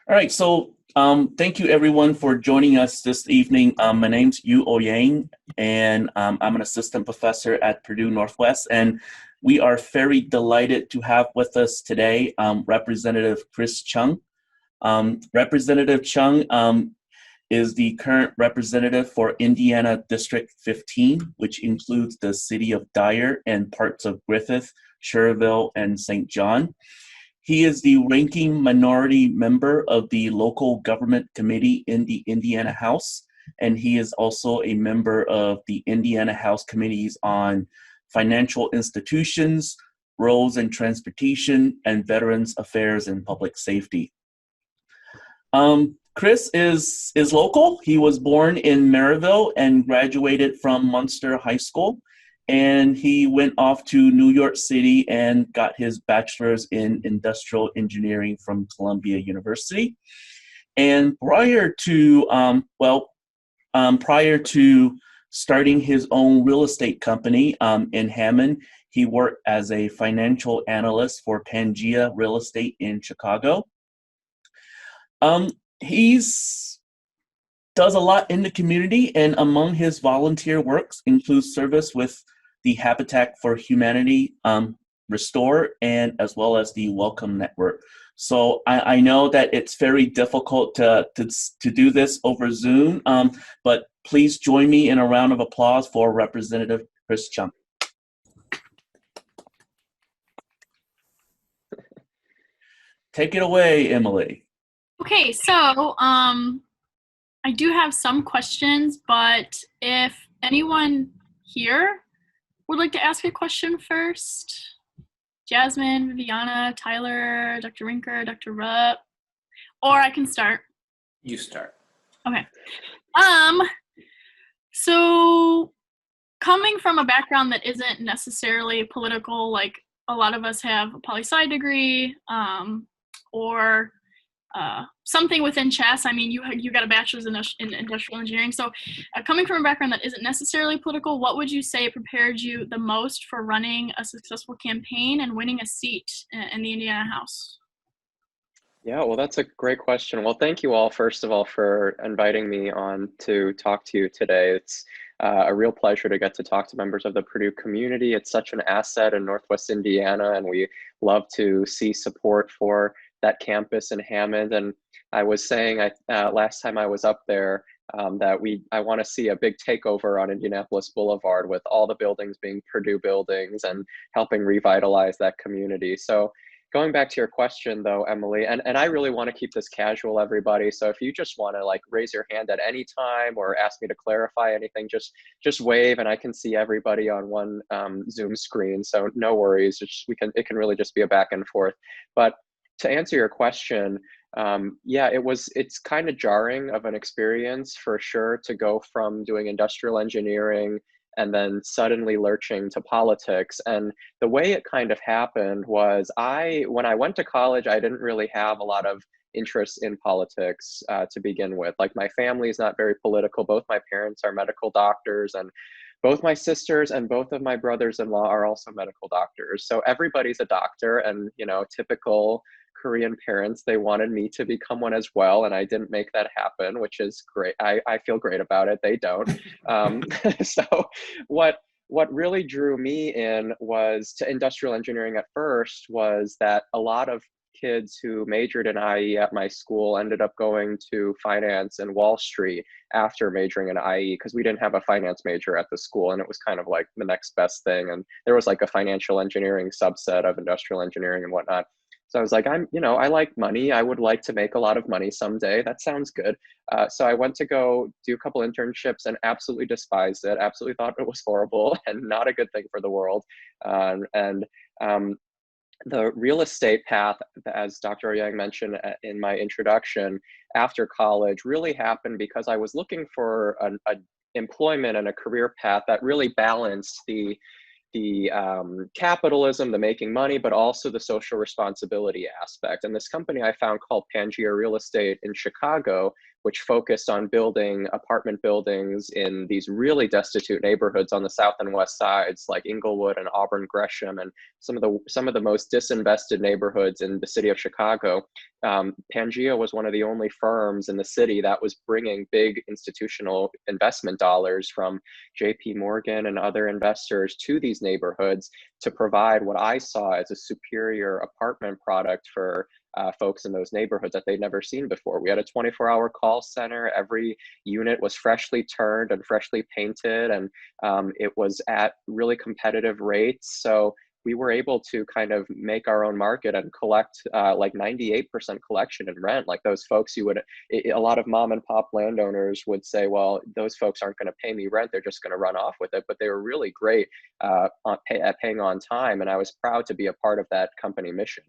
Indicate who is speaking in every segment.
Speaker 1: All right, so thank you everyone for joining us this evening. My name's Yu Oyang, and I'm an assistant professor at Purdue Northwest, and we are very delighted to have with us today Representative Chris Chyung. Representative Chyung is the current representative for Indiana District 15, which includes the city of Dyer and parts of Griffith, Schererville, and St. John. He is the ranking minority member of the local government committee in the Indiana House, and he is also a member of the Indiana House committees on financial institutions, roads and transportation, and veterans affairs and public safety. Chris is local. He was born in Maryville and graduated from Munster High School. And he went off to New York City and got his bachelor's in industrial engineering from Columbia University. And prior to starting his own real estate company in Hammond, he worked as a financial analyst for Pangea Real Estate in Chicago. He's does a lot in the community, and among his volunteer works includes service with the Habitat for Humanity Restore, and as well as the Welcome Network. So I know that it's very difficult to do this over Zoom, but please join me in a round of applause for Representative Chris Chyung. Take it away, Emily.
Speaker 2: Okay, so I do have some questions, but if anyone here would like to ask a question first, Jasmine, Viviana, Tyler, Dr. Rinker, Dr. Rupp, or I can start.
Speaker 3: You start.
Speaker 2: Okay. So coming from a background that isn't necessarily political, like a lot of us have a poli-sci degree, or something within chess. I mean, you got a bachelor's in industrial engineering. So coming from a background that isn't necessarily political, what would you say prepared you the most for running a successful campaign and winning a seat in the Indiana House?
Speaker 4: Yeah, well, that's a great question. Well, thank you all, first of all, for inviting me on to talk to you today. It's a real pleasure to get to talk to members of the Purdue community. It's such an asset in Northwest Indiana, and we love to see support for that campus in Hammond. And I was saying last time I was up there that I want to see a big takeover on Indianapolis Boulevard with all the buildings being Purdue buildings and helping revitalize that community. So going back to your question though, Emily, and I really want to keep this casual, everybody. So if you just want to like raise your hand at any time or ask me to clarify anything, just wave and I can see everybody on one Zoom screen. So no worries, it can really just be a back and forth. But to answer your question, yeah, it's kind of jarring of an experience for sure to go from doing industrial engineering and then suddenly lurching to politics. And the way it kind of happened was when I went to college, I didn't really have a lot of interest in politics to begin with. Like my family is not very political. Both my parents are medical doctors, and both my sisters and both of my brothers-in-law are also medical doctors. So everybody's a doctor, and typical Korean parents, they wanted me to become one as well, and I didn't make that happen, which is great. I feel great about it. They don't. So what really drew me in was to industrial engineering at first was that a lot of kids who majored in IE at my school ended up going to finance and Wall Street after majoring in IE, because we didn't have a finance major at the school, and it was kind of like the next best thing. And there was like a financial engineering subset of industrial engineering and whatnot. So I was like, I like money. I would like to make a lot of money someday. That sounds good. So I went to go do a couple internships and absolutely despised it. Absolutely thought it was horrible and not a good thing for the world. The real estate path, as Dr. Oyang mentioned in my introduction, after college really happened because I was looking for an employment and a career path that really balanced the capitalism, the making money, but also the social responsibility aspect. And this company I found called Pangea Real Estate in Chicago which focused on building apartment buildings in these really destitute neighborhoods on the south and west sides, like Inglewood and Auburn Gresham, and some of the most disinvested neighborhoods in the city of Chicago. Pangea was one of the only firms in the city that was bringing big institutional investment dollars from JP Morgan and other investors to these neighborhoods to provide what I saw as a superior apartment product for folks in those neighborhoods that they'd never seen before. We had a 24-hour call center. Every unit was freshly turned and freshly painted, and it was at really competitive rates. So we were able to kind of make our own market and collect like 98% collection in rent. Like those folks a lot of mom and pop landowners would say, well, those folks aren't going to pay me rent. They're just going to run off with it. But they were really great at paying on time. And I was proud to be a part of that company mission.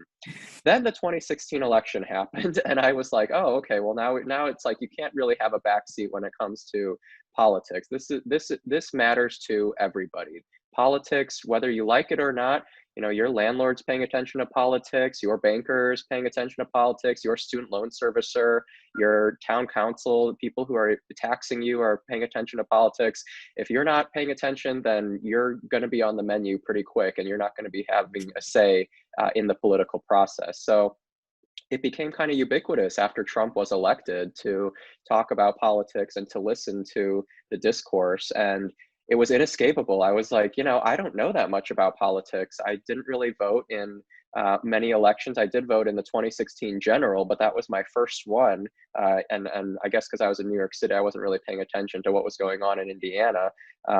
Speaker 4: Then the 2016 election happened, and I was like, oh, okay, well now it's like you can't really have a backseat when it comes to politics. This matters to everybody. Politics, whether you like it or not, your landlord's paying attention to politics, your banker's paying attention to politics, your student loan servicer, your town council, people who are taxing you are paying attention to politics. If you're not paying attention, then you're going to be on the menu pretty quick, and you're not going to be having a say in the political process. So it became kind of ubiquitous after Trump was elected to talk about politics and to listen to the discourse. And it was inescapable. I was like, I don't know that much about politics. I didn't really vote in many elections. I did vote in the 2016 general, but that was my first one. And I guess because I was in New York City, I wasn't really paying attention to what was going on in Indiana.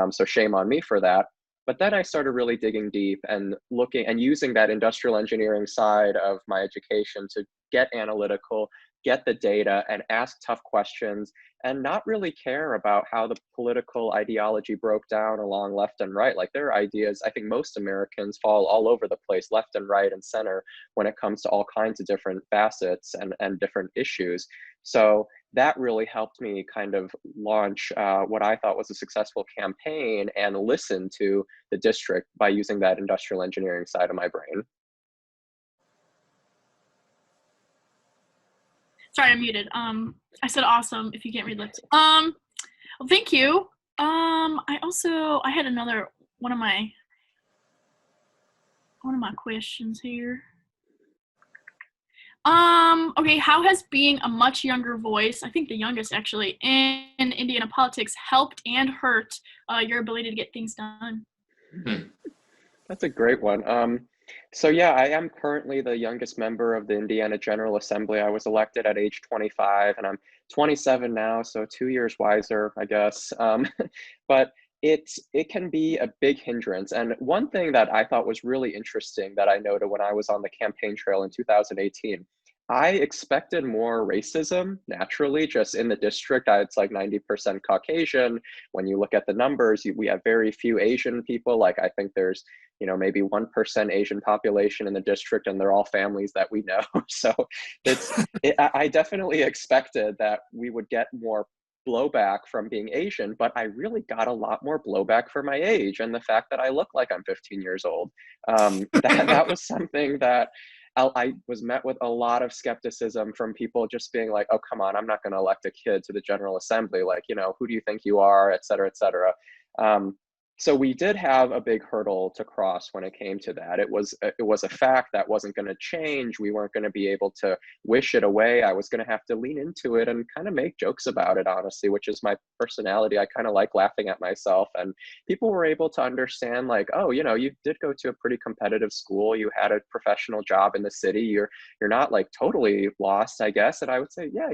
Speaker 4: So shame on me for that. But then I started really digging deep and looking and using that industrial engineering side of my education to get analytical, get the data, and ask tough questions, and not really care about how the political ideology broke down along left and right. Like their ideas, I think most Americans fall all over the place, left and right and center, when it comes to all kinds of different facets and different issues. So that really helped me kind of launch what I thought was a successful campaign and listen to the district by using that industrial engineering side of my brain.
Speaker 2: Sorry, I'm muted. I said awesome if you can't read lips. Well, thank you. I had another one of my questions here. Okay, how has being a much younger voice, I think the youngest actually, in Indiana politics helped and hurt your ability to get things done?
Speaker 4: That's a great one. So yeah, I am currently the youngest member of the Indiana General Assembly. I was elected at age 25, and I'm 27 now, so 2 years wiser, I guess. But it can be a big hindrance. And one thing that I thought was really interesting that I noted when I was on the campaign trail in 2018, I expected more racism naturally, just in the district. It's like 90% Caucasian. When you look at the numbers, we have very few Asian people. Like I think there's, maybe 1% Asian population in the district, and they're all families that we know. So I definitely expected that we would get more blowback from being Asian, but I really got a lot more blowback for my age and the fact that I look like I'm 15 years old. That was something that I was met with a lot of skepticism from people just being like, oh, come on, I'm not going to elect a kid to the General Assembly. Like, who do you think you are, et cetera, et cetera. So we did have a big hurdle to cross when it came to that. It was a fact that wasn't going to change. We weren't going to be able to wish it away. I was going to have to lean into it and kind of make jokes about it, honestly, which is my personality. I kind of like laughing at myself. And people were able to understand, like, oh, you did go to a pretty competitive school. You had a professional job in the city. You're not like totally lost, I guess. And I would say, yeah,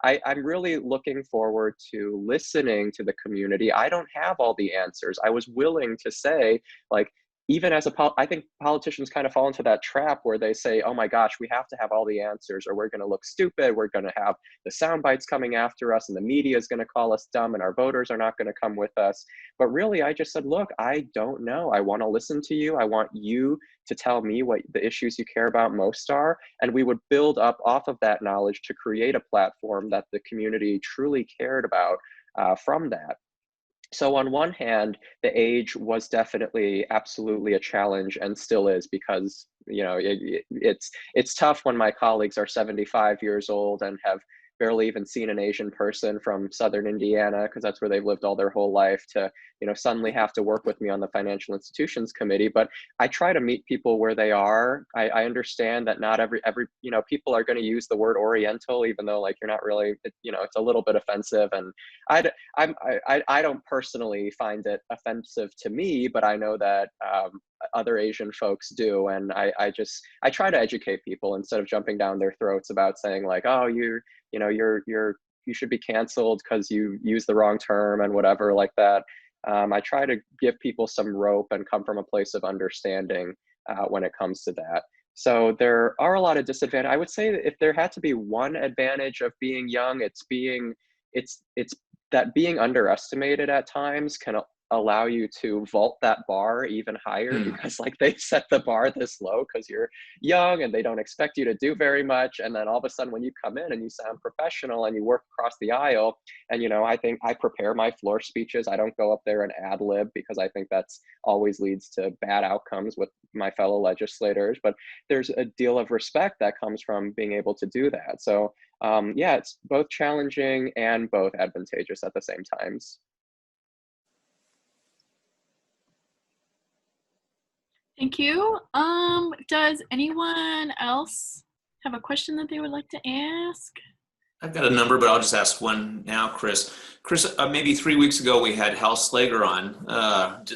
Speaker 4: I'm really looking forward to listening to the community. I don't have all the answers. I was willing to say, like, even as I think politicians kind of fall into that trap where they say, oh my gosh, we have to have all the answers or we're going to look stupid. We're going to have the sound bites coming after us and the media is going to call us dumb and our voters are not going to come with us. But really, I just said, look, I don't know. I want to listen to you. I want you to tell me what the issues you care about most are. And we would build up off of that knowledge to create a platform that the community truly cared about from that. So on one hand, the age was definitely absolutely a challenge and still is, because it's tough when my colleagues are 75 years old and have barely even seen an Asian person from Southern Indiana, because that's where they've lived all their whole life, to, suddenly have to work with me on the Financial Institutions Committee. But I try to meet people where they are. I understand that not every, people are going to use the word Oriental, even though like you're not really, it's a little bit offensive. And I don't personally find it offensive to me, but I know that other Asian folks do. And I try to educate people instead of jumping down their throats about saying like, oh, you should be canceled because you use the wrong term and whatever like that. I try to give people some rope and come from a place of understanding when it comes to that. So there are a lot of disadvantages. I would say that if there had to be one advantage of being young, it's that being underestimated at times can allow you to vault that bar even higher, because like they set the bar this low because you're young and they don't expect you to do very much. And then all of a sudden when you come in and you sound professional and you work across the aisle, and I think I prepare my floor speeches. I don't go up there and ad lib, because I think that's always leads to bad outcomes with my fellow legislators. But there's a deal of respect that comes from being able to do that. So yeah, it's both challenging and both advantageous at the same times.
Speaker 2: Thank you. Does anyone else have a question that they would like to ask?
Speaker 3: I've got a number, but I'll just ask one now, Chris. Chris, maybe 3 weeks ago, we had Hal Slager on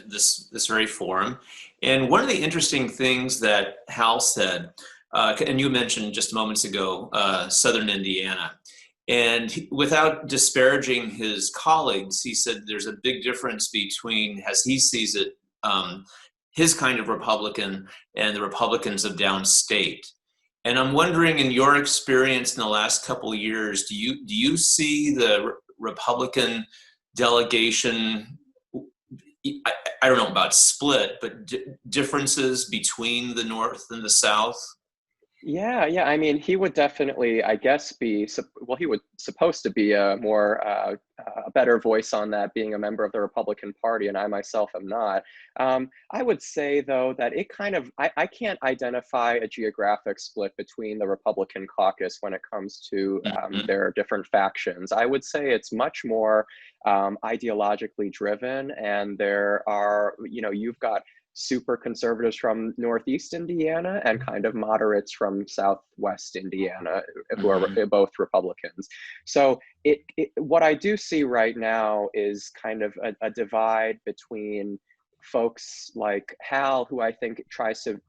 Speaker 3: this very forum. And one of the interesting things that Hal said, and you mentioned just moments ago, Southern Indiana. And without disparaging his colleagues, he said there's a big difference between, as he sees it, his kind of Republican and the Republicans of downstate. And I'm wondering, in your experience in the last couple of years, do you see the Republican delegation, I don't know about split, but differences between the North and the South?
Speaker 4: Yeah. I mean, he would definitely, I guess, he would supposed to be a better voice on that, being a member of the Republican Party, and I myself am not. I would say, though, that it kind of, I can't identify a geographic split between the Republican caucus when it comes to their different factions. I would say it's much more ideologically driven, and there are, you've got super conservatives from Northeast Indiana and kind of moderates from Southwest Indiana, who are both Republicans. So what I do see right now is kind of a divide between folks like Hal, who I think tries to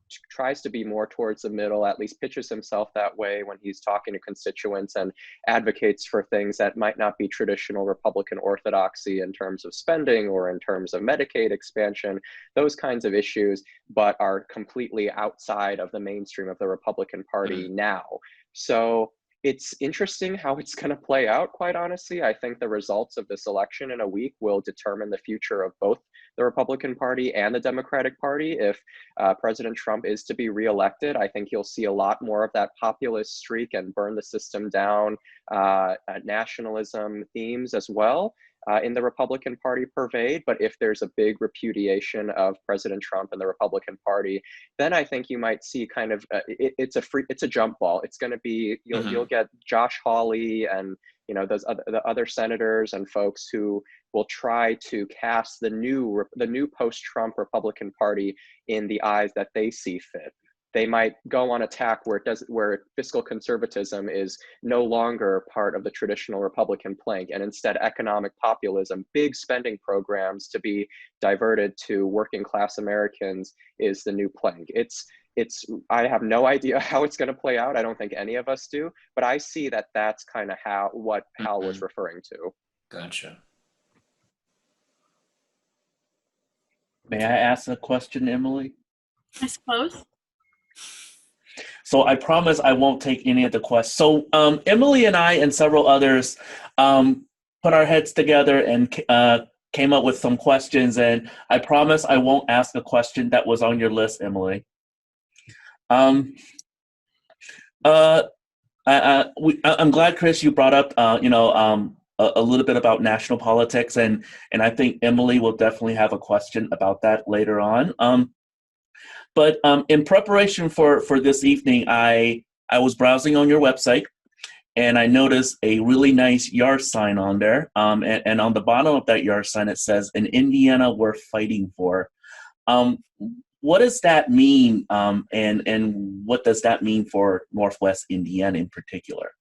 Speaker 4: be more towards the middle, at least pitches himself that way when he's talking to constituents, and advocates for things that might not be traditional Republican orthodoxy in terms of spending or in terms of Medicaid expansion, those kinds of issues, but are completely outside of the mainstream of the Republican Party now. So it's interesting how it's going to play out, quite honestly. I think the results of this election in a week will determine the future of both the Republican Party and the Democratic Party. If President Trump is to be reelected, I think you'll see a lot more of that populist streak and burn the system down nationalism themes as well in the Republican Party pervade. But if there's a big repudiation of President Trump and the Republican Party, then I think you might see kind of it's a jump ball. It's going to be you'll get Josh Hawley and the other senators and folks who will try to cast the new post-Trump Republican Party in the eyes that they see fit. They might go on attack where fiscal conservatism is no longer part of the traditional Republican plank, and instead economic populism, big spending programs to be diverted to working class Americans is the new plank. I have no idea how it's going to play out. I don't think any of us do, but I see that that's kind of what Hal was referring to.
Speaker 3: Gotcha.
Speaker 1: May I ask a question, Emily?
Speaker 2: I suppose.
Speaker 1: So I promise I won't take any of the questions. So Emily and I and several others put our heads together and came up with some questions. And I promise I won't ask a question that was on your list, Emily. I'm glad, Chris, you brought up a little bit about national politics, and I think Emily will definitely have a question about that later on. But in preparation for this evening, I was browsing on your website, and I noticed a really nice yard sign on there. And on the bottom of that yard sign, it says, "An Indiana worth fighting for." Um, what does that mean? And what does that mean for Northwest Indiana in particular?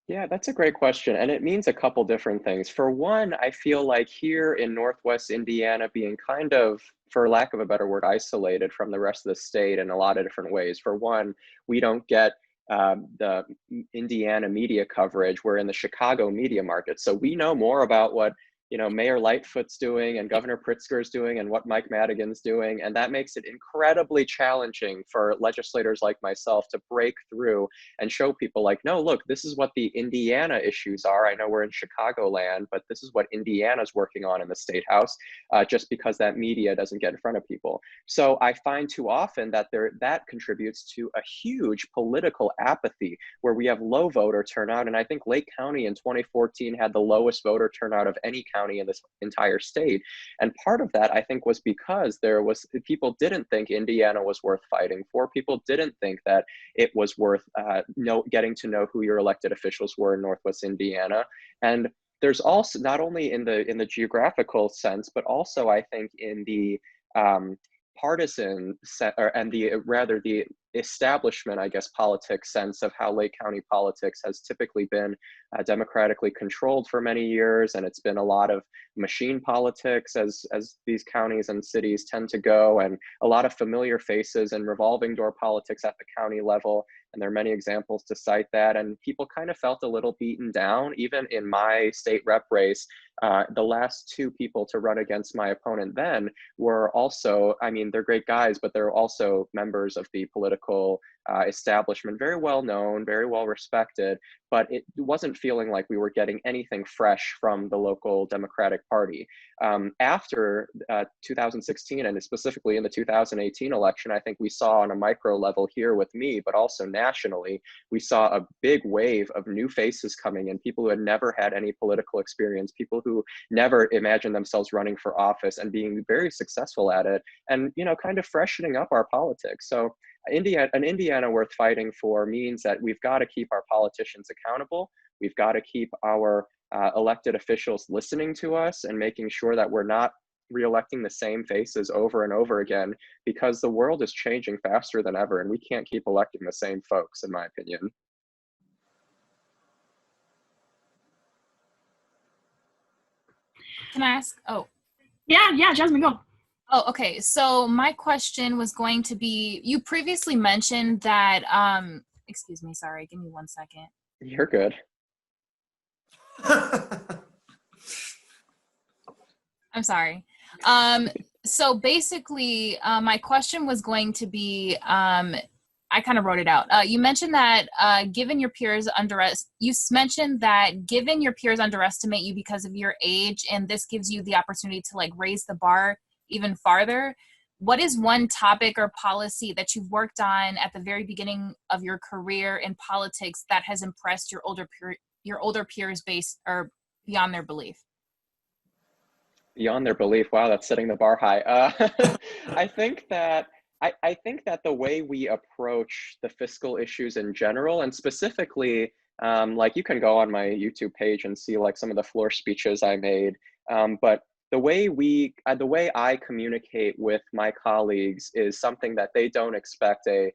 Speaker 4: Yeah, that's a great question. And it means a couple different things. For one, I feel like here in Northwest Indiana, being kind of, for lack of a better word, isolated from the rest of the state in a lot of different ways. For one, we don't get the Indiana media coverage. We're in the Chicago media market. So we know more about what Mayor Lightfoot's doing and Governor Pritzker's doing and what Mike Madigan's doing. And that makes it incredibly challenging for legislators like myself to break through and show people like, no, look, this is what the Indiana issues are. I know we're in Chicagoland, but this is what Indiana's working on in the State House, just because that media doesn't get in front of people. So I find too often that that contributes to a huge political apathy where we have low voter turnout. And I think Lake County in 2014 had the lowest voter turnout of any county in this entire state. And part of that, I think, was because people didn't think Indiana was worth fighting for. People didn't think that it was worth getting to know who your elected officials were in Northwest Indiana. And there's also, not only in the geographical sense, but also I think in the partisan and the establishment, I guess, politics sense of how Lake County politics has typically been democratically controlled for many years, and it's been a lot of machine politics as these counties and cities tend to go, and a lot of familiar faces and revolving door politics at the county level. And there are many examples to cite that. And people kind of felt a little beaten down, even in my state rep race. The last two people to run against my opponent then were also, I mean, they're great guys, but they're also members of the political establishment, very well known, very well respected, but it wasn't feeling like we were getting anything fresh from the local Democratic Party. After 2016, and specifically in the 2018 election, I think we saw on a micro level here with me, but also nationally, we saw a big wave of new faces coming in, people who had never had any political experience, people who never imagined themselves running for office and being very successful at it, and kind of freshening up our politics. So an Indiana worth fighting for means that we've got to keep our politicians accountable. We've got to keep our elected officials listening to us and making sure that we're not re-electing the same faces over and over again, because the world is changing faster than ever and we can't keep electing the same folks, in my opinion.
Speaker 5: Can I ask? Oh.
Speaker 2: Yeah, Jasmine, go.
Speaker 5: Oh, okay. So my question was going to be, you previously mentioned that, excuse me, sorry, give me 1 second.
Speaker 4: You're good.
Speaker 5: I'm sorry. So basically, my question was going to be, I kind of wrote it out. You mentioned that given your peers underestimate you because of your age, and this gives you the opportunity to like raise the bar even farther. What is one topic or policy that you've worked on at the very beginning of your career in politics that has impressed your older peers based or beyond their belief?
Speaker 4: Beyond their belief. Wow, that's setting the bar high. I think that the way we approach the fiscal issues in general, and specifically, like you can go on my YouTube page and see like some of the floor speeches I made, but the way I communicate with my colleagues is something that they don't expect a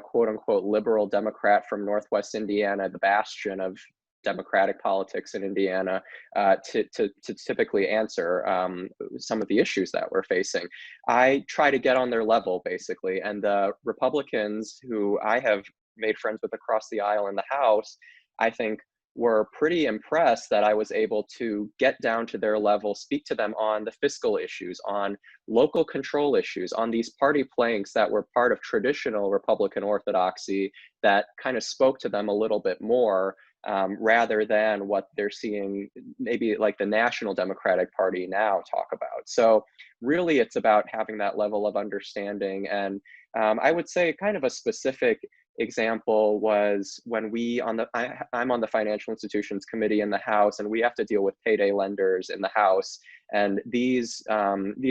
Speaker 4: quote unquote liberal Democrat from Northwest Indiana, the bastion of Democratic politics in Indiana, to typically answer some of the issues that we're facing. I try to get on their level, basically, and the Republicans who I have made friends with across the aisle in the House, I think, were pretty impressed that I was able to get down to their level, speak to them on the fiscal issues, on local control issues, on these party planks that were part of traditional Republican orthodoxy that kind of spoke to them a little bit more, rather than what they're seeing maybe like the National Democratic Party now talk about. So really it's about having that level of understanding. And I would say kind of a specific example was when I'm on the Financial Institutions Committee in the House, and we have to deal with payday lenders in the House. And these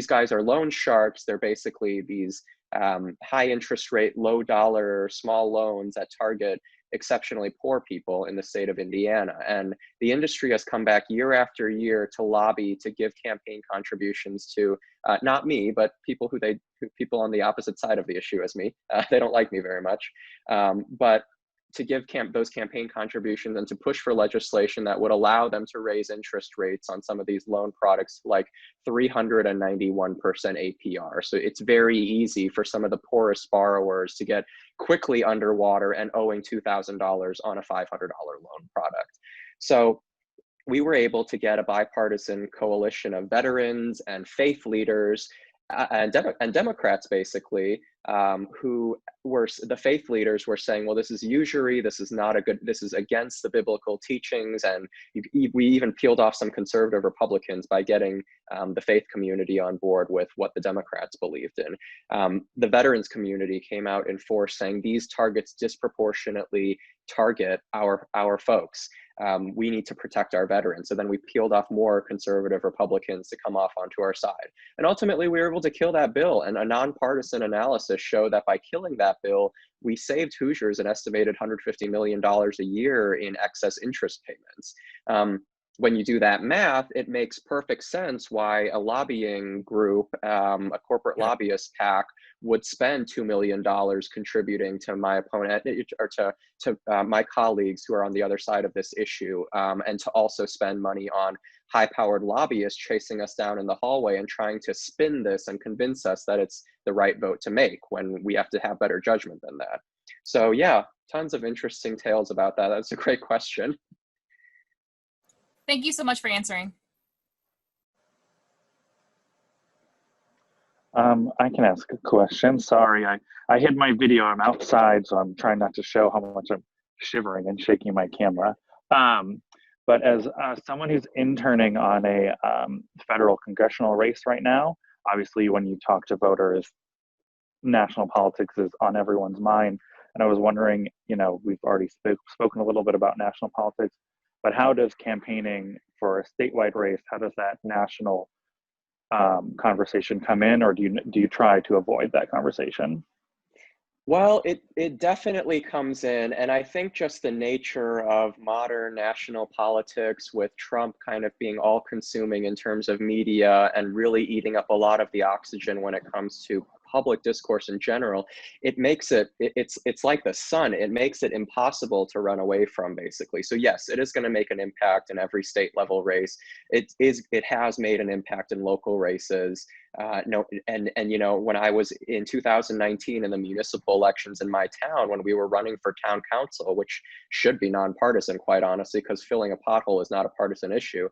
Speaker 4: guys are loan sharks. They're basically these high interest rate, low dollar, small loans that target exceptionally poor people in the state of Indiana. And the industry has come back year after year to lobby to give campaign contributions to not me, but people people on the opposite side of the issue as me. They don't like me very much, but to give those campaign contributions and to push for legislation that would allow them to raise interest rates on some of these loan products like 391% APR. So it's very easy for some of the poorest borrowers to get quickly underwater and owing $2,000 on a $500 loan product. So we were able to get a bipartisan coalition of veterans and faith leaders and Democrats, basically, who were, the faith leaders were saying, well, this is usury, this is not a good, this is against the biblical teachings. And we even peeled off some conservative Republicans by getting the faith community on board with what the Democrats believed in. The veterans community came out in force saying these targets disproportionately target our folks. We need to protect our veterans. So then we peeled off more conservative Republicans to come off onto our side. And ultimately, we were able to kill that bill. And a nonpartisan analysis showed that by killing that bill, we saved Hoosiers an estimated $150 million a year in excess interest payments. When you do that math, it makes perfect sense why a lobbying group, a corporate lobbyist PAC, would spend $2 million contributing to my opponent or to my colleagues who are on the other side of this issue, and to also spend money on high-powered lobbyists chasing us down in the hallway and trying to spin this and convince us that it's the right vote to make when we have to have better judgment than that. So yeah, tons of interesting tales about that. That's a great question.
Speaker 5: Thank you so much for answering.
Speaker 6: I can ask a question. Sorry, I hid my video. I'm outside, so I'm trying not to show how much I'm shivering and shaking my camera. But as someone who's interning on a federal congressional race right now, obviously when you talk to voters, national politics is on everyone's mind. And I was wondering, we've already spoken a little bit about national politics, but how does campaigning for a statewide race, how does that national conversation come in, or do you try to avoid that conversation?
Speaker 4: Well, it definitely comes in, and I think just the nature of modern national politics, with Trump kind of being all-consuming in terms of media and really eating up a lot of the oxygen when it comes to public discourse in general, it makes it's like the sun. It makes it impossible to run away from, basically. So yes, it is going to make an impact in every state level race. It has made an impact in local races. When I was in 2019 in the municipal elections in my town, when we were running for town council, which should be nonpartisan, quite honestly, because filling a pothole is not a partisan issue,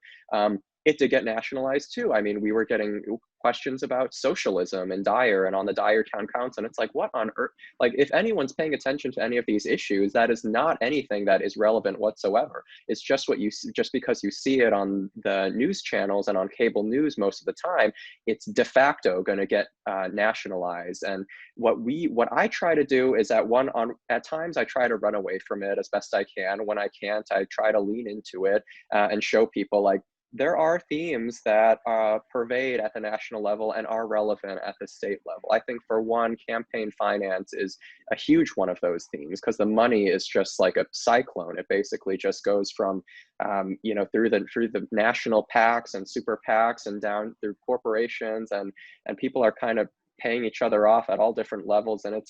Speaker 4: it did get nationalized too. I mean, we were getting questions about socialism in Dyer and on the Dyer Town Council. And it's like, what on earth? Like, if anyone's paying attention to any of these issues, that is not anything that is relevant whatsoever. It's just just because you see it on the news channels and on cable news most of the time, it's de facto going to get nationalized. And what I try to do is at times I try to run away from it as best I can. When I can't, I try to lean into it and show people, like, there are themes that pervade at the national level and are relevant at the state level. I think, for one, campaign finance is a huge one of those themes, because the money is just like a cyclone. It basically just goes from, through the national PACs and super PACs and down through corporations, and people are kind of paying each other off at all different levels. And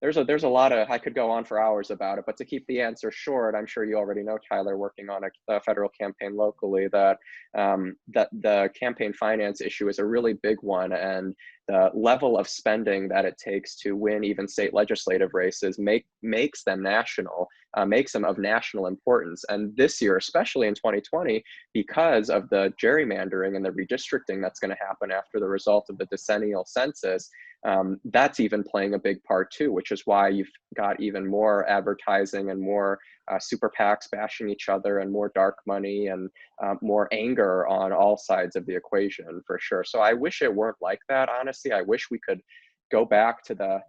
Speaker 4: there's a lot of, I could go on for hours about it, but to keep the answer short, I'm sure you already know, Tyler, working on a federal campaign locally, that the campaign finance issue is a really big one, and the level of spending that it takes to win even state legislative races makes them national, makes them of national importance. And this year, especially in 2020, because of the gerrymandering and the redistricting that's going to happen after the result of the decennial census, that's even playing a big part too, which is why you've got even more advertising and more super PACs bashing each other, and more dark money, and more anger on all sides of the equation, for sure. So I wish it weren't like that, honestly. I wish we could go back to the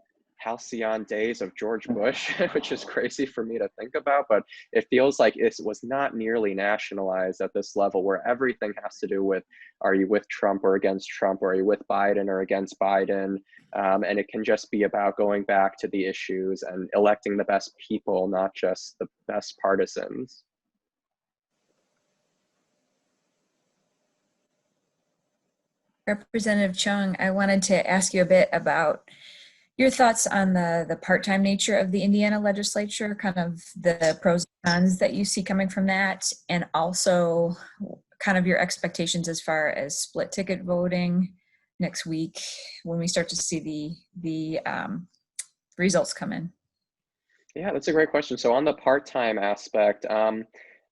Speaker 4: halcyon days of George Bush, which is crazy for me to think about, but it feels like it was not nearly nationalized at this level where everything has to do with, are you with Trump or against Trump, or are you with Biden or against Biden? And it can just be about going back to the issues and electing the best people, not just the best partisans.
Speaker 7: Representative Chyung, I wanted to ask you a bit about your thoughts on the part-time nature of the Indiana legislature, kind of the pros and cons that you see coming from that, and also kind of your expectations as far as split ticket voting next week when we start to see the results come in.
Speaker 4: Yeah, that's a great question. So on the part-time aspect,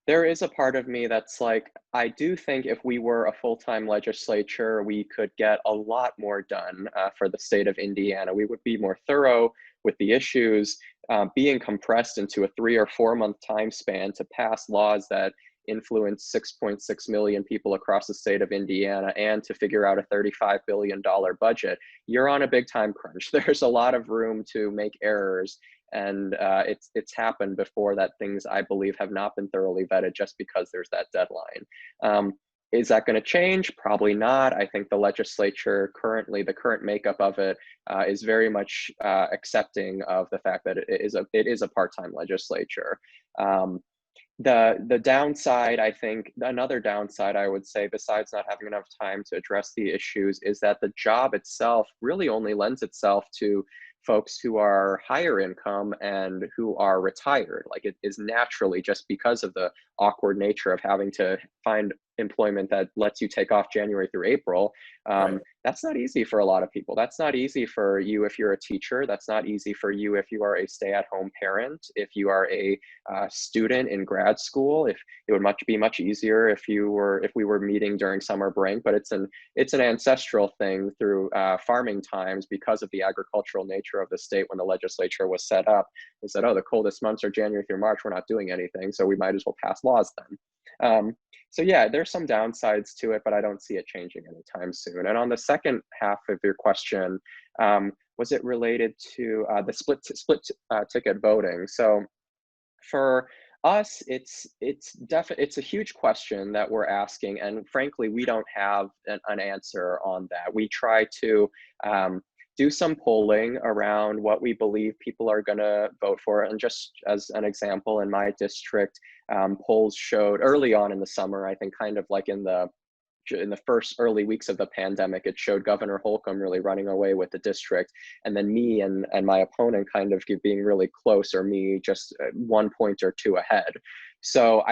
Speaker 4: there is a part of me that's like, I do think if we were a full-time legislature, we could get a lot more done for the state of Indiana. We would be more thorough with the issues, being compressed into a 3 or 4 month time span to pass laws that influence 6.6 million people across the state of Indiana, and to figure out a $35 billion budget. You're on a big time crunch. There's a lot of room to make errors. And it's happened before that things, I believe, have not been thoroughly vetted just because there's that deadline. Is that going to change? Probably not. I think the legislature currently, the current makeup of it, is very much accepting of the fact that it is a part-time legislature. The downside, I think, another downside I would say, besides not having enough time to address the issues, is that the job itself really only lends itself to folks who are higher income and who are retired. Like, it is naturally, just because of the awkward nature of having to find employment that lets you take off January through April.
Speaker 3: Right.
Speaker 4: That's not easy for a lot of people. That's not easy for you if you're a teacher. That's not easy for you if you are a stay-at-home parent, if you are a student in grad school. If it would be much easier if we were meeting during summer break, but it's an ancestral thing through farming times, because of the agricultural nature of the state. When the legislature was set up, they said, oh, the coldest months are January through March, we're not doing anything, so we might as well pass laws then. So yeah, there's some downsides to it, but I don't see it changing anytime soon. And on the second half of your question, was it related to the split ticket voting? So for us, it's a huge question that we're asking, and frankly, we don't have an answer on that. We try to do some polling around what we believe people are going to vote for. And just as an example, in my district, polls showed early on in the summer, I think kind of like in the first early weeks of the pandemic, it showed Governor Holcomb really running away with the district, and then me and my opponent kind of being really close, or me just 1 point or 2 ahead. So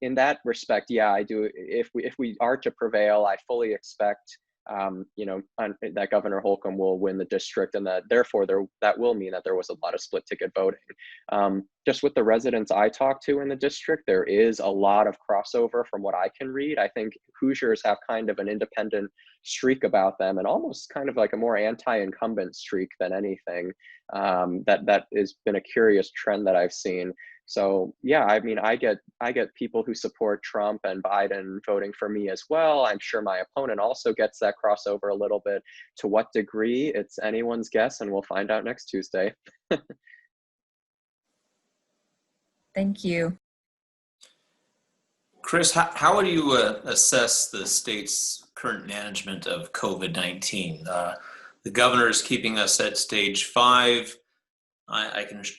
Speaker 4: in that respect, yeah, I do. If we are to prevail, I fully expect that Governor Holcomb will win the district, and that therefore that will mean that there was a lot of split ticket voting. Just with the residents I talk to in the district, there is a lot of crossover from what I can read. I think Hoosiers have kind of an independent streak about them, and almost kind of like a more anti-incumbent streak than anything. That has been a curious trend that I've seen. So yeah, I mean, I get people who support Trump and Biden voting for me as well. I'm sure my opponent also gets that crossover a little bit. To what degree, it's anyone's guess, and we'll find out next Tuesday.
Speaker 7: Thank you.
Speaker 3: Chris, how would you assess the state's current management of COVID-19? The governor is keeping us at stage 5.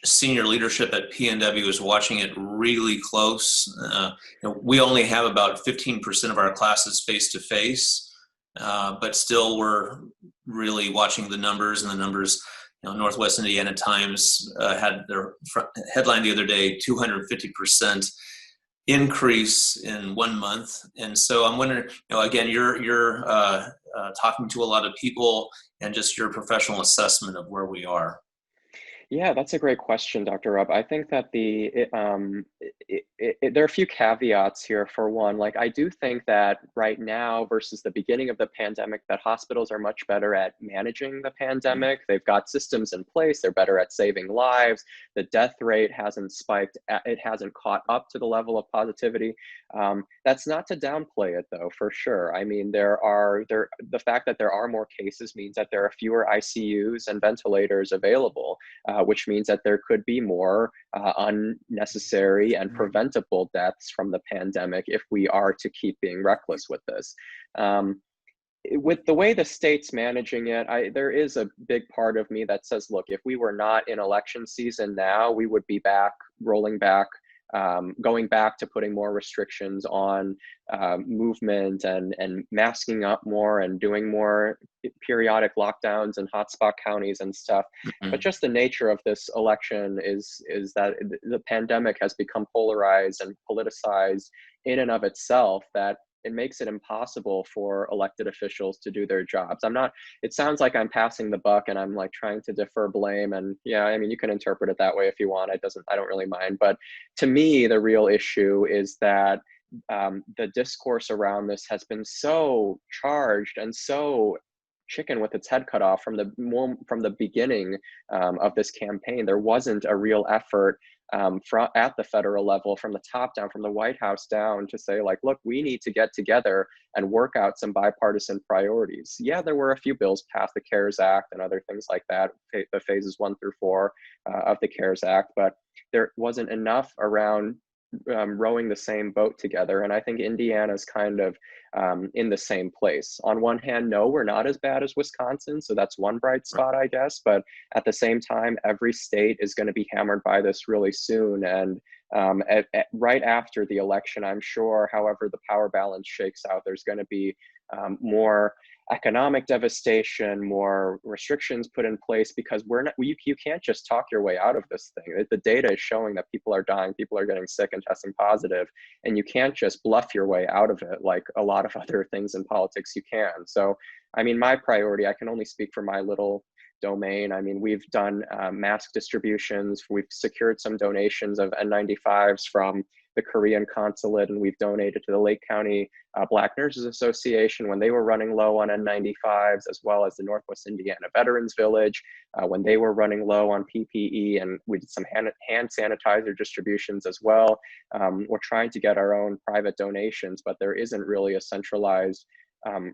Speaker 3: Senior leadership at PNW is watching it really close. We only have about 15% of our classes face-to-face, but still we're really watching the numbers, and the numbers, Northwest Indiana Times had their headline the other day, 250% increase in 1 month. And so I'm wondering, again, you're talking to a lot of people, and just your professional assessment of where we are.
Speaker 4: Yeah, that's a great question, Dr. Rupp. I think that there are a few caveats here. For one, like I do think that right now versus the beginning of the pandemic, that hospitals are much better at managing the pandemic. They've got systems in place. They're better at saving lives. The death rate hasn't spiked. It hasn't caught up to the level of positivity. That's not to downplay it, though, for sure. I mean, the fact that there are more cases means that there are fewer ICUs and ventilators available, which means that there could be more unnecessary and preventable deaths from the pandemic if we are to keep being reckless with this. With the way the state's managing it, there is a big part of me that says, look, if we were not in election season now, we would be rolling back, going back to putting more restrictions on movement and masking up more and doing more periodic lockdowns in hotspot counties and stuff. But just the nature of this election is that the pandemic has become polarized and politicized in and of itself, that it makes it impossible for elected officials to do their jobs. It sounds like I'm passing the buck and I'm like trying to defer blame. And yeah, I mean, you can interpret it that way if you want. I don't really mind. But to me, the real issue is that the discourse around this has been so charged and so chicken with its head cut off from the beginning of this campaign. There wasn't a real effort at the federal level, from the top down, from the White House down, to say like, look, we need to get together and work out some bipartisan priorities. Yeah, there were a few bills passed, the CARES Act and other things like that, the phases 1 through 4 of the CARES Act, but there wasn't enough around rowing the same boat together. And I think Indiana's kind of in the same place. On one hand, no, we're not as bad as Wisconsin, so that's one bright spot, I guess. But at the same time, every state is going to be hammered by this really soon. And right after the election, I'm sure, however the power balance shakes out, there's going to be more economic devastation, more restrictions put in place, because you can't just talk your way out of this thing. The data is showing that people are dying, people are getting sick and testing positive, and you can't just bluff your way out of it like a lot of other things in politics you can. So, I mean, my priority, I can only speak for my little domain. I mean, we've done mask distributions, we've secured some donations of N95s from the Korean consulate, and we've donated to the Lake County Black Nurses Association when they were running low on N95s, as well as the Northwest Indiana Veterans Village when they were running low on PPE, and we did some hand sanitizer distributions as well. We're trying to get our own private donations, but there isn't really a centralized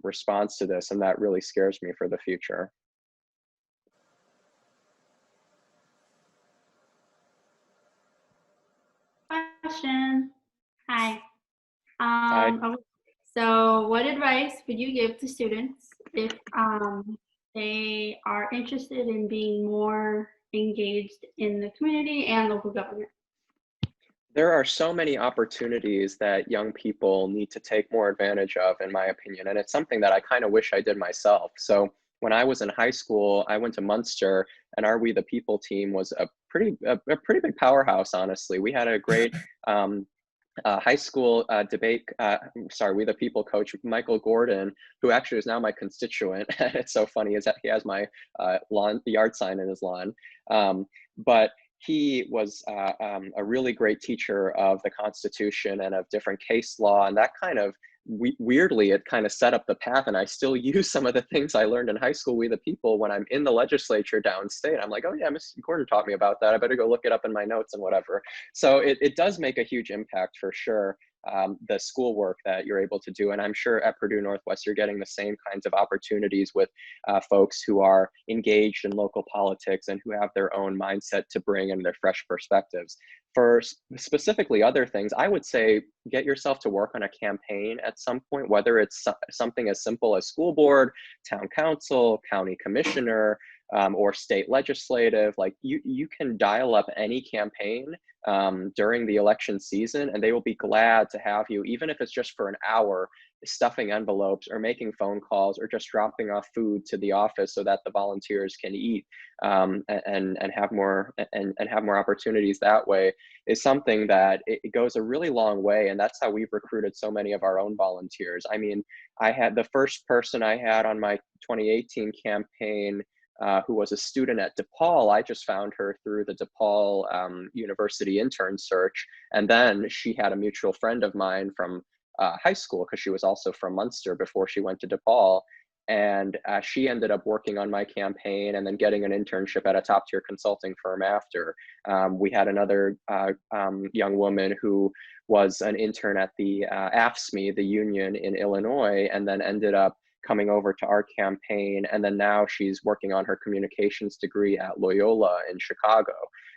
Speaker 4: response to this, and that really scares me for the future.
Speaker 8: Question. Hi.
Speaker 4: Hi.
Speaker 8: So what advice would you give to students if they are interested in being more engaged in the community and local government?
Speaker 4: There are so many opportunities that young people need to take more advantage of, in my opinion, and it's something that I kind of wish I did myself. So when I was in high school, I went to Munster, and our We the People team was a pretty big powerhouse, honestly. We had a great high school debate, We the People coach, Michael Gordon, who actually is now my constituent. It's so funny, is that he has my yard sign in his lawn. But he was a really great teacher of the Constitution and of different case law, and that kind of weirdly, it kind of set up the path, and I still use some of the things I learned in high school, We the People, when I'm in the legislature downstate. I'm like, oh yeah, Mr. Gordon taught me about that. I better go look it up in my notes and whatever. So it does make a huge impact for sure, the schoolwork that you're able to do. And I'm sure at Purdue Northwest, you're getting the same kinds of opportunities with folks who are engaged in local politics and who have their own mindset to bring and their fresh perspectives. For specifically other things, I would say get yourself to work on a campaign at some point, whether it's something as simple as school board, town council, county commissioner, or state legislative. Like you can dial up any campaign during the election season, and they will be glad to have you, even if it's just for an hour, stuffing envelopes or making phone calls or just dropping off food to the office so that the volunteers can eat and have more opportunities that way, is something that it goes a really long way. And that's how we've recruited so many of our own volunteers. I mean, I had the first person I had on my 2018 campaign who was a student at DePaul. I just found her through the DePaul University intern search. And then she had a mutual friend of mine from high school, because she was also from Munster before she went to DePaul. And she ended up working on my campaign and then getting an internship at a top tier consulting firm after. We had another young woman who was an intern at the AFSCME, the union in Illinois, and then ended up coming over to our campaign. And then now she's working on her communications degree at Loyola in Chicago.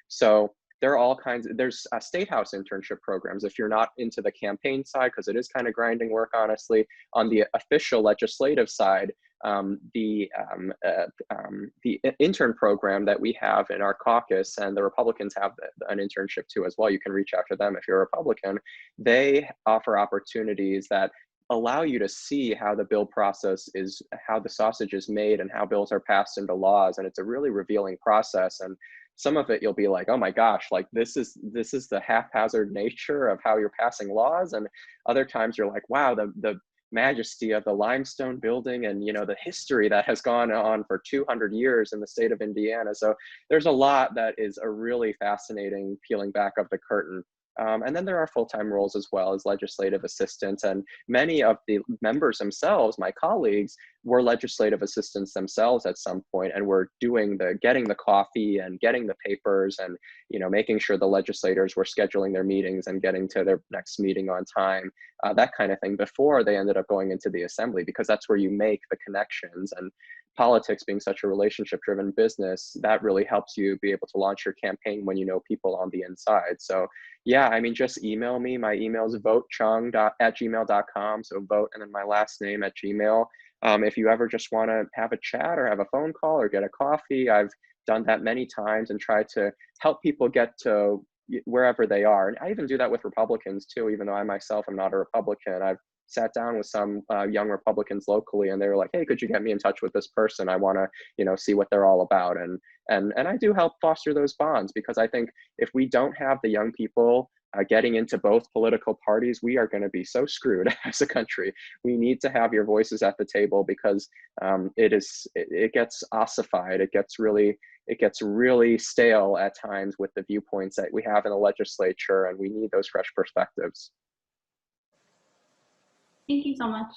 Speaker 4: So there are all kinds of, there's state house internship programs if you're not into the campaign side, because it is kind of grinding work, honestly. On the official legislative side, the intern program that we have in our caucus, and the Republicans have an internship too as well. You can reach out to them if you're a Republican. They offer opportunities that allow you to see how the bill process is, how the sausage is made, and how bills are passed into laws. And it's a really revealing process. And some of it you'll be like, oh my gosh, like this is the haphazard nature of how you're passing laws. And other times you're like, wow, the majesty of the limestone building, and the history that has gone on for 200 years in the state of Indiana. So there's a lot that is a really fascinating peeling back of the curtain. And then there are full-time roles as well as legislative assistants, and many of the members themselves, my colleagues, were legislative assistants themselves at some point, and were doing getting the coffee and getting the papers, and making sure the legislators were scheduling their meetings and getting to their next meeting on time, that kind of thing, before they ended up going into the assembly, because that's where you make the connections. And politics being such a relationship-driven business, that really helps you be able to launch your campaign when you know people on the inside. So yeah, I mean, just email me. My email is votechung@gmail.com. So vote and then my last name at Gmail. If you ever just want to have a chat or have a phone call or get a coffee, I've done that many times and tried to help people get to wherever they are. And I even do that with Republicans too, even though I myself am not a Republican. I've sat down with some young Republicans locally, and they were like, hey, could you get me in touch with this person? I want to, see what they're all about. And I do help foster those bonds, because I think if we don't have the young people getting into both political parties, we are going to be so screwed as a country. We need to have your voices at the table, because it gets ossified. It gets really stale at times with the viewpoints that we have in the legislature, and we need those fresh perspectives.
Speaker 8: Thank you so much.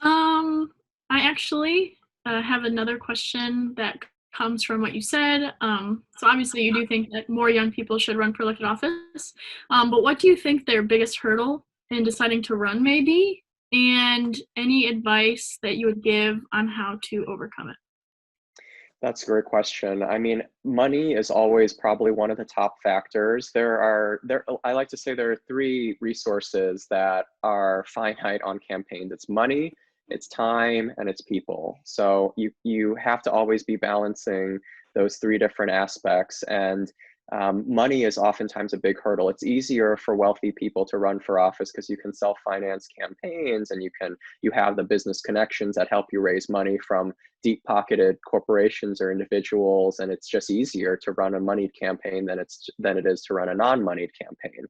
Speaker 2: I actually have another question that comes from what you said. So obviously you do think that more young people should run for elected office, but what do you think their biggest hurdle in deciding to run may be, and any advice that you would give on how to overcome it?
Speaker 4: That's a great question. I mean, money is always probably one of the top factors. I like to say there are three resources that are finite on campaigns. It's money, it's time, and it's people. So you have to always be balancing those three different aspects. And money is oftentimes a big hurdle. It's easier for wealthy people to run for office because you can self-finance campaigns, and you have the business connections that help you raise money from deep-pocketed corporations or individuals, and it's just easier to run a moneyed campaign than it is to run a non-moneyed campaign.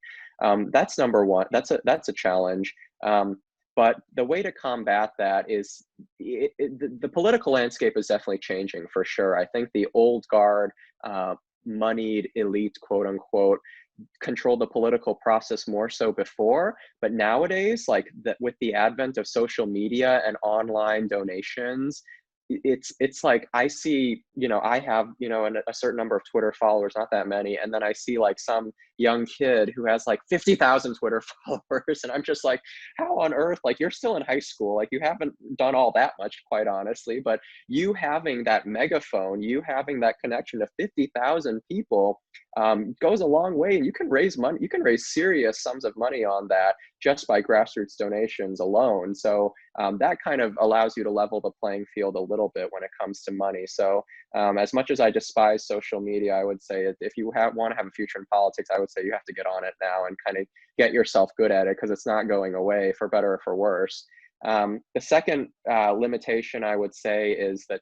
Speaker 4: That's number one. That's a challenge. But the way to combat that is the political landscape is definitely changing for sure. I think the old guard, moneyed elite, quote unquote, control the political process more so before, but nowadays, like with the advent of social media and online donations, it's like I see, I have, a certain number of Twitter followers, not that many, and then I see like some young kid who has like 50,000 Twitter followers, and I'm just like, how on earth, like you're still in high school, like you haven't done all that much, quite honestly, but you having that megaphone, you having that connection to 50,000 people goes a long way, and you can raise money, you can raise serious sums of money on that just by grassroots donations alone. So that kind of allows you to level the playing field a little bit when it comes to money. So as much as I despise social media, I would say if you want to have a future in politics, I would say you have to get on it now and kind of get yourself good at it, because it's not going away, for better or for worse. The second limitation I would say is the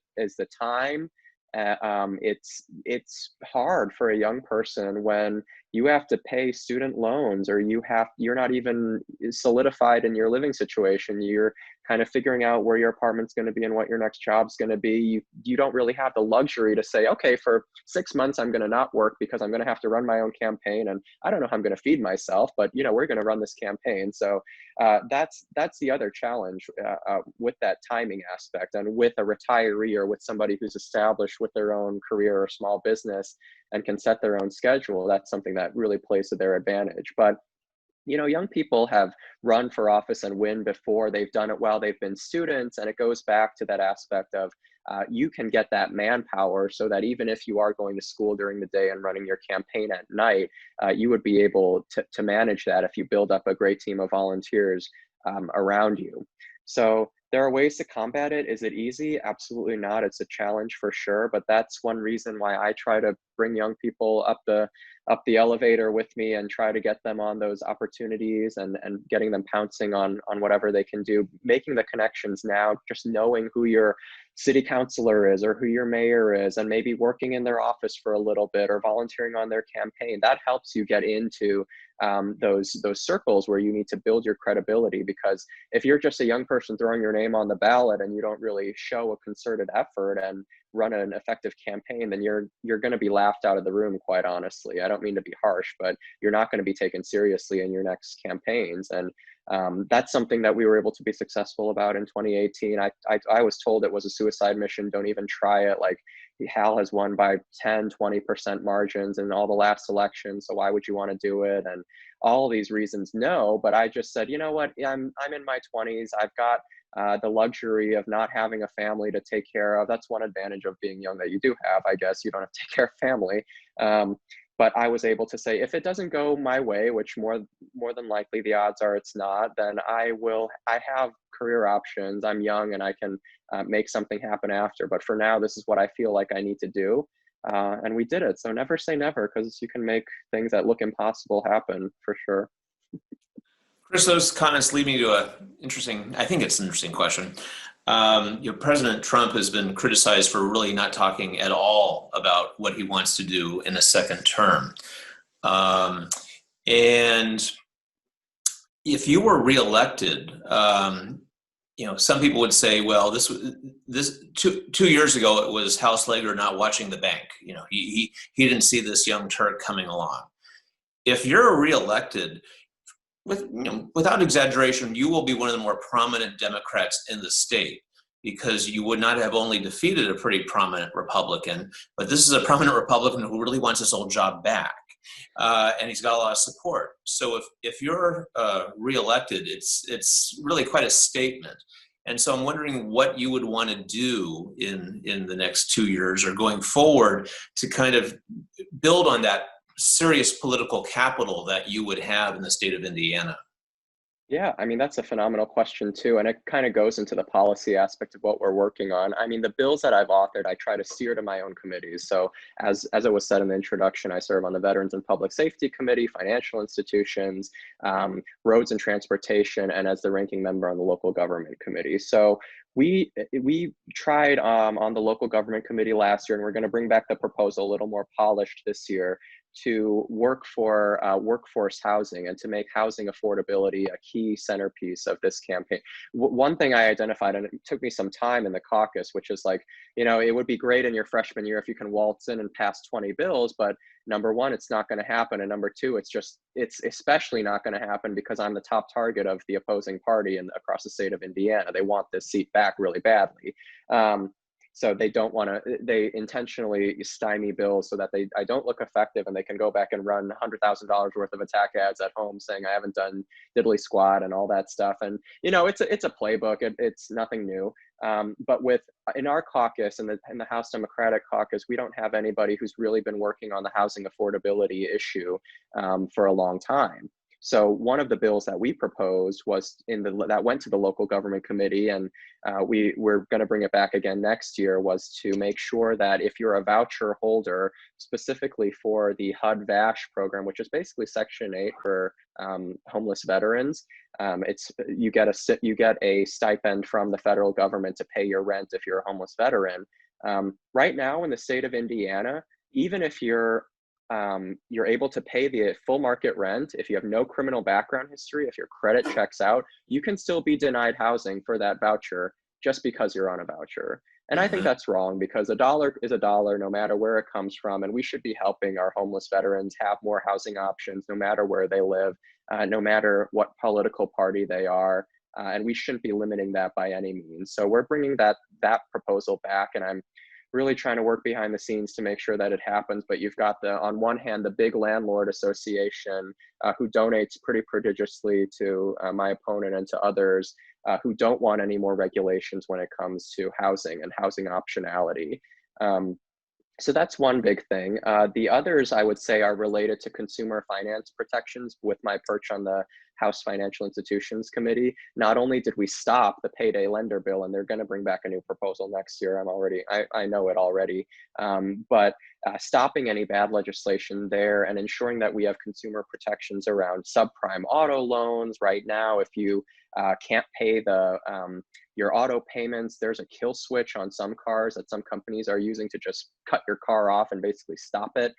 Speaker 4: time. It's hard for a young person when you have to pay student loans, or you're not even solidified in your living situation. You're kind of figuring out where your apartment's going to be and what your next job's going to be. You don't really have the luxury to say, okay, for 6 months, I'm going to not work because I'm going to have to run my own campaign. And I don't know how I'm going to feed myself, but we're going to run this campaign. So that's the other challenge with that timing aspect. And with a retiree or with somebody who's established with their own career or small business and can set their own schedule, that's something that really plays to their advantage. But young people have run for office and win before. They've done it while they've been students. And it goes back to that aspect of you can get that manpower so that even if you are going to school during the day and running your campaign at night, you would be able to manage that if you build up a great team of volunteers around you. So there are ways to combat it. Is it easy? Absolutely not. It's a challenge for sure. But that's one reason why I try to bring young people up the elevator with me and try to get them on those opportunities and getting them pouncing on whatever they can do, making the connections now, just knowing who your city councilor is or who your mayor is, and maybe working in their office for a little bit or volunteering on their campaign. That helps you get into those circles where you need to build your credibility, because if you're just a young person throwing your name on the ballot and you don't really show a concerted effort and run an effective campaign, then you're going to be laughed out of the room, quite honestly. I don't mean to be harsh, but you're not going to be taken seriously in your next campaigns. And that's something that we were able to be successful about in 2018. I was told it was a suicide mission. Don't even try it. Like, Hal has won by 10, 20% margins in all the last elections. So why would you want to do it? And all these reasons, no. But I just said, you know what? I'm in my 20s. I've got the luxury of not having a family to take care of. That's one advantage of being young that you do have, I guess. You don't have to take care of family. But I was able to say, if it doesn't go my way, which more than likely the odds are it's not, then I have career options. I'm young and I can make something happen after. But for now, this is what I feel like I need to do. And we did it. So never say never, because you can make things that look impossible happen, for sure.
Speaker 3: Chris, those comments lead me to I think it's an interesting question. President Trump has been criticized for really not talking at all about what he wants to do in a second term. And if you were reelected, some people would say, well, this 2 years ago, it was Hal Slager not watching the bank. He didn't see this young Turk coming along. If you're reelected, without exaggeration, you will be one of the more prominent Democrats in the state, because you would not have only defeated a pretty prominent Republican, but this is a prominent Republican who really wants his old job back. And he's got a lot of support. So if you're reelected, it's really quite a statement. And so I'm wondering what you would want to do in the next 2 years or going forward to kind of build on that serious political capital that you would have in the state of Indiana.
Speaker 4: Yeah, I mean, that's a phenomenal question too. And it kind of goes into the policy aspect of what we're working on. I mean, the bills that I've authored, I try to steer to my own committees. So as it was said in the introduction, I serve on the Veterans and Public Safety Committee, Financial Institutions, Roads and Transportation, and as the ranking member on the Local Government Committee. So we tried on the Local Government Committee last year, and we're going to bring back the proposal a little more polished this year, to work for workforce housing and to make housing affordability a key centerpiece of this campaign. One thing I identified, and it took me some time in the caucus, which is like, it would be great in your freshman year if you can waltz in and pass 20 bills, but number one, it's not going to happen. And number two, it's especially not going to happen because I'm the top target of the opposing party across the state of Indiana. They want this seat back really badly. So they intentionally stymie bills so that I don't look effective, and they can go back and run $100,000 worth of attack ads at home saying I haven't done diddly squat and all that stuff. And, it's a playbook. It's nothing new. But in our caucus, in the House Democratic caucus, we don't have anybody who's really been working on the housing affordability issue for a long time. So one of the bills that we proposed was that went to the Local Government Committee, and we're going to bring it back again next year, was to make sure that if you're a voucher holder, specifically for the HUD-VASH program, which is basically Section 8 for homeless veterans, you get a stipend from the federal government to pay your rent if you're a homeless veteran. Right now in the state of Indiana, even if you're you're able to pay the full market rent. If you have no criminal background history, if your credit checks out, you can still be denied housing for that voucher just because you're on a voucher. And I think that's wrong, because a dollar is a dollar no matter where it comes from. And we should be helping our homeless veterans have more housing options no matter where they live, no matter what political party they are. And we shouldn't be limiting that by any means. So we're bringing that proposal back, and I'm really trying to work behind the scenes to make sure that it happens. But you've got on one hand, the big landlord association who donates pretty prodigiously to my opponent and to others who don't want any more regulations when it comes to housing and housing optionality. So that's one big thing. The others, I would say, are related to consumer finance protections. With my perch on the House Financial Institutions Committee, not only did we stop the payday lender bill, and they're going to bring back a new proposal next year, I know it already, but stopping any bad legislation there and ensuring that we have consumer protections around subprime auto loans. Right now, if you can't pay your auto payments, there's a kill switch on some cars that some companies are using to just cut your car off and basically stop it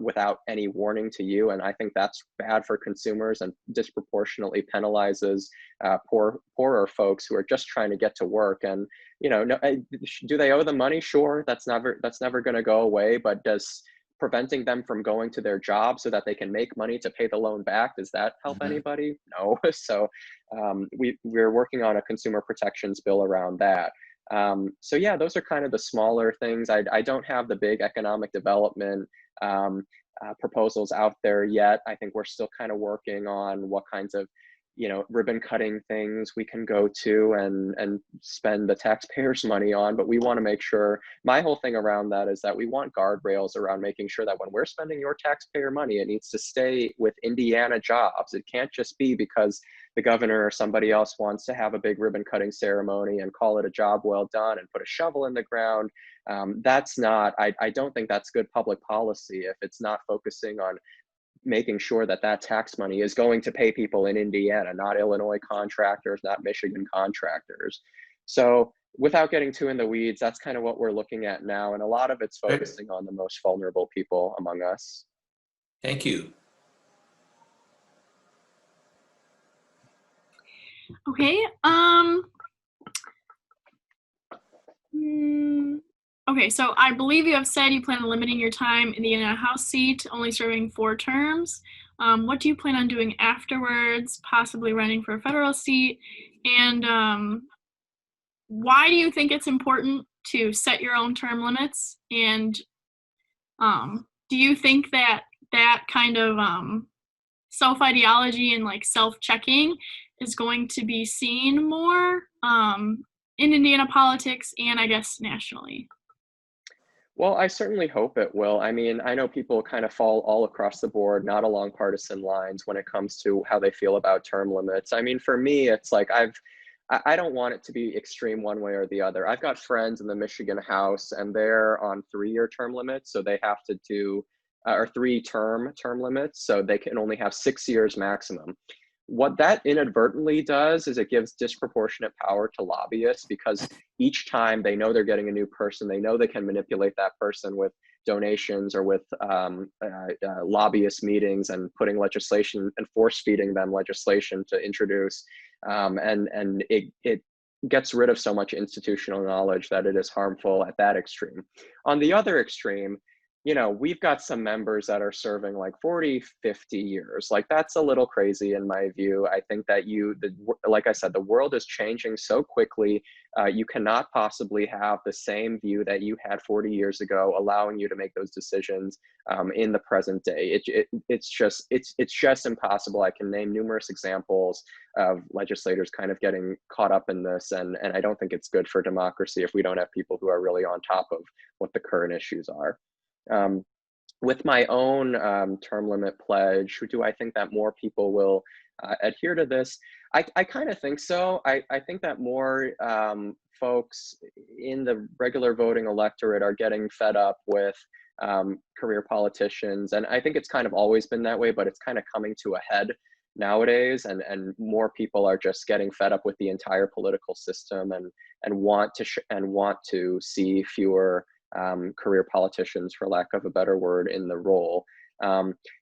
Speaker 4: without any warning to you. And I think that's bad for consumers and disproportionately penalizes poorer folks who are just trying to get to work. And do they owe the money? Sure, that's never going to go away. But does preventing them from going to their job so that they can make money to pay the loan back, does that help anybody? No. So we're working on a consumer protections bill around that. So yeah, those are kind of the smaller things. I don't have the big economic development proposals out there yet. I think we're still kind of working on what kinds of ribbon cutting things we can go to and spend the taxpayers' money on. But we want to make sure, my whole thing around that is that we want guardrails around making sure that when we're spending your taxpayer money, it needs to stay with Indiana jobs. It can't just be because the governor or somebody else wants to have a big ribbon cutting ceremony and call it a job well done and put a shovel in the ground. That's not, I don't think that's good public policy if it's not focusing on making sure that tax money is going to pay people in Indiana, not Illinois contractors, not Michigan contractors. So without getting too in the weeds, that's kind of what we're looking at now. And a lot of it's focusing on the most vulnerable people among us.
Speaker 3: Thank you.
Speaker 2: Okay. Okay, so I believe you have said you plan on limiting your time in the Indiana House seat, only serving 4 terms. What do you plan on doing afterwards, possibly running for a federal seat? And why do you think it's important to set your own term limits? And do you think that kind of self-ideology and like self-checking is going to be seen more in Indiana politics and I guess nationally?
Speaker 4: Well, I certainly hope it will. I mean, I know people kind of fall all across the board, not along partisan lines when it comes to how they feel about term limits. I mean, for me, it's like I don't want it to be extreme one way or the other. I've got friends in the Michigan House and they're on 3-year term limits. So they have to do, or 3-term term limits. So they can only have 6 years maximum. What that inadvertently does is it gives disproportionate power to lobbyists, because each time they know they're getting a new person, they know they can manipulate that person with donations or with lobbyist meetings and putting legislation and force feeding them legislation to introduce. And it gets rid of so much institutional knowledge that it is harmful at that extreme. On the other extreme, we've got some members that are serving like 40, 50 years. Like, that's a little crazy in my view. I think that like I said, the world is changing so quickly. You cannot possibly have the same view that you had 40 years ago, allowing you to make those decisions in the present day. It's just impossible. I can name numerous examples of legislators kind of getting caught up in this. And I don't think it's good for democracy if we don't have people who are really on top of what the current issues are. With my own term limit pledge, do I think that more people will adhere to this? I kind of think so. I think that more folks in the regular voting electorate are getting fed up with career politicians. And I think it's kind of always been that way, but it's kind of coming to a head nowadays. And more people are just getting fed up with the entire political system and want to see fewer career politicians, for lack of a better word, in the role.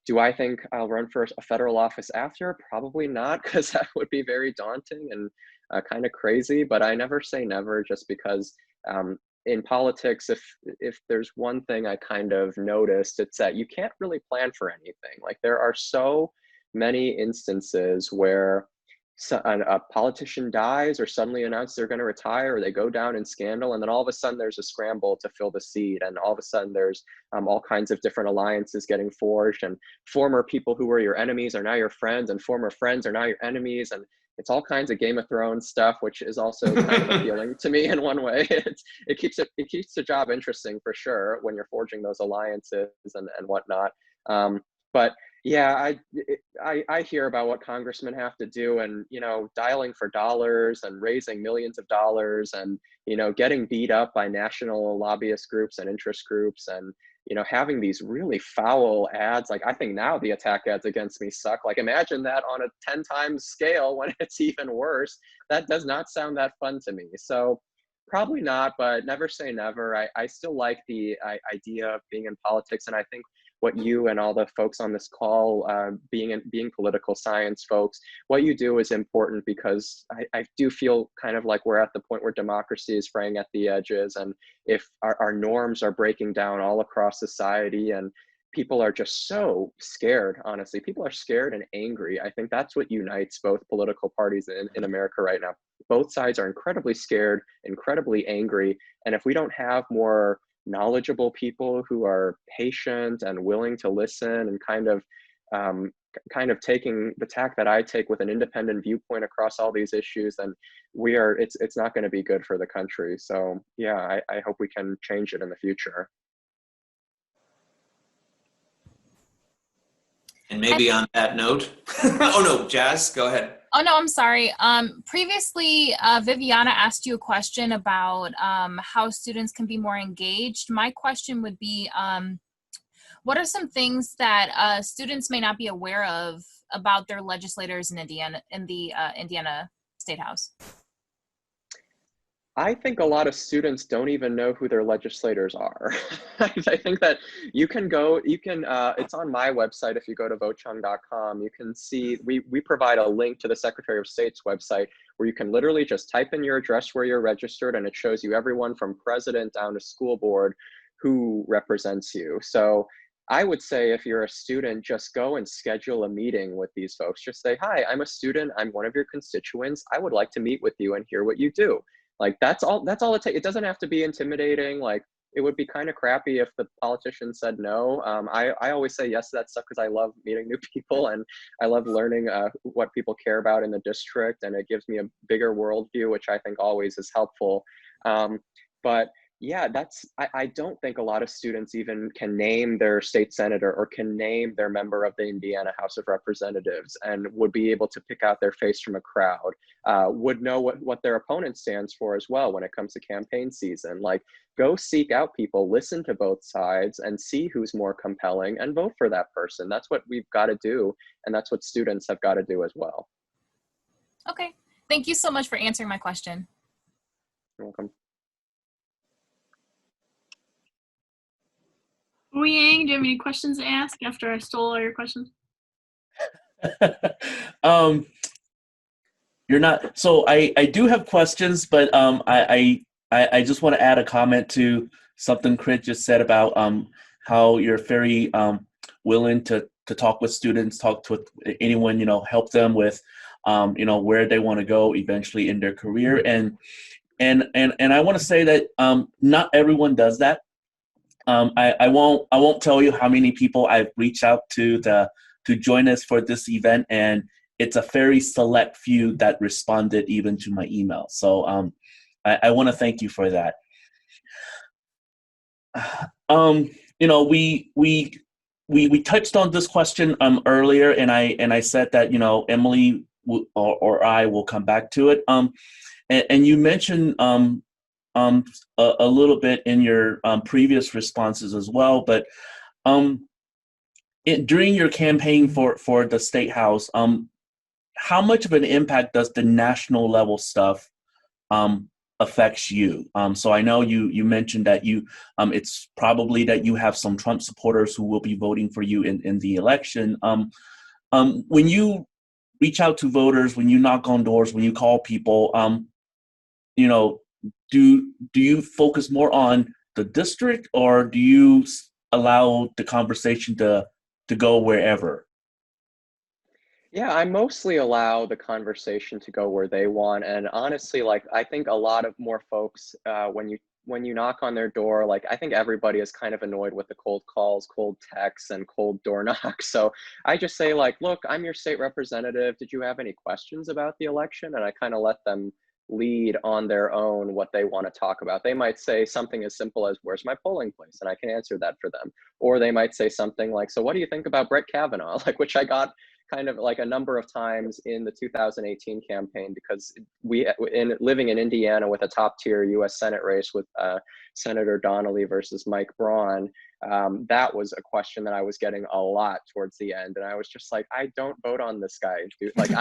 Speaker 4: Do I think I'll run for a federal office after? Probably not, because that would be very daunting and kind of crazy, but I never say never, just because in politics, if there's one thing I kind of noticed, it's that you can't really plan for anything. Like, there are so many instances where a politician dies or suddenly announces they're going to retire, or they go down in scandal, and then all of a sudden there's a scramble to fill the seat, and all of a sudden there's all kinds of different alliances getting forged, and former people who were your enemies are now your friends, and former friends are now your enemies, and it's all kinds of Game of Thrones stuff, which is also kind of appealing to me in one way. It keeps the job interesting, for sure, when you're forging those alliances and whatnot. But yeah, I hear about what congressmen have to do, and, you know, dialing for dollars and raising millions of dollars, and, you know, getting beat up by national lobbyist groups and interest groups, and, you know, having these really foul ads. Like, I think now the attack ads against me suck. Like, imagine that on a 10 times scale when it's even worse. That does not sound that fun to me. So probably not, but never say never. I still like the idea of being in politics, and I think what you and all the folks on this call, being political science folks, what you do is important, because I do feel kind of like we're at the point where democracy is fraying at the edges, and if our norms are breaking down all across society, and people are just so scared, honestly. People are scared and angry. I think that's what unites both political parties in America right now. Both sides are incredibly scared, incredibly angry, and if we don't have more knowledgeable people who are patient and willing to listen, and kind of taking the tack that I take with an independent viewpoint across all these issues, then it's not going to be good for the country. So yeah, I hope we can change it in the future.
Speaker 3: And maybe on that note, oh no, Jazz, go ahead.
Speaker 5: Oh, no, I'm sorry. Previously, Viviana asked you a question about how students can be more engaged. My question would be, what are some things that students may not be aware of about their legislators in Indiana, in the Indiana State House?
Speaker 4: I think a lot of students don't even know who their legislators are. I think that it's on my website. If you go to vochung.com, you can see, we provide a link to the Secretary of State's website, where you can literally just type in your address where you're registered, and it shows you everyone from president down to school board who represents you. So I would say, if you're a student, just go and schedule a meeting with these folks. Just say, hi, I'm a student. I'm one of your constituents. I would like to meet with you and hear what you do. Like, that's all it takes. It doesn't have to be intimidating. Like, it would be kind of crappy if the politician said no. I always say yes to that stuff, because I love meeting new people, and I love learning what people care about in the district, and it gives me a bigger worldview, which I think always is helpful. But yeah, I don't think a lot of students even can name their state senator or can name their member of the Indiana House of Representatives, and would be able to pick out their face from a crowd, would know what their opponent stands for as well when it comes to campaign season. Like, go seek out people, listen to both sides, and see who's more compelling, and vote for that person. That's what we've got to do, and that's what students have got to do as well.
Speaker 5: Okay, thank you so much for answering my question.
Speaker 4: You're welcome.
Speaker 2: Yang, do you have any questions to ask after I stole all your questions?
Speaker 1: You're not. So I do have questions, but I just want to add a comment to something Chris just said about how you're very willing to talk with students, talk to anyone, help them with where they want to go eventually in their career, and I want to say that not everyone does that. I won't tell you how many people I've reached out to join us for this event, and it's a very select few that responded even to my email. So I want to thank you for that. We touched on this question earlier, and I said that Emily or I will come back to it. And you mentioned a little bit in your previous responses as well, but during your campaign for the State House, how much of an impact does the national level stuff affects you. So I know you mentioned that it's probably that you have some Trump supporters who will be voting for you in the election. When you reach out to voters, when you knock on doors, when you call people, you know, do you focus more on the district, or do you allow the conversation to go wherever?
Speaker 4: Yeah, I mostly allow the conversation to go where they want. And honestly, like I think a lot of more folks, when you knock on their door, like I think everybody is kind of annoyed with the cold calls, cold texts, and cold door knocks. So I just say like, look, I'm your state representative. Did you have any questions about the election? And I kind of let them lead on their own what they want to talk about. They might say something as simple as, where's my polling place? And I can answer that for them. Or they might say something like, so what do you think about Brett Kavanaugh? Like, which I got kind of like a number of times in the 2018 campaign, because living in Indiana with a top tier US Senate race with Senator Donnelly versus Mike Braun, that was a question that I was getting a lot towards the end. And I was just like, I don't vote on this guy, dude. Like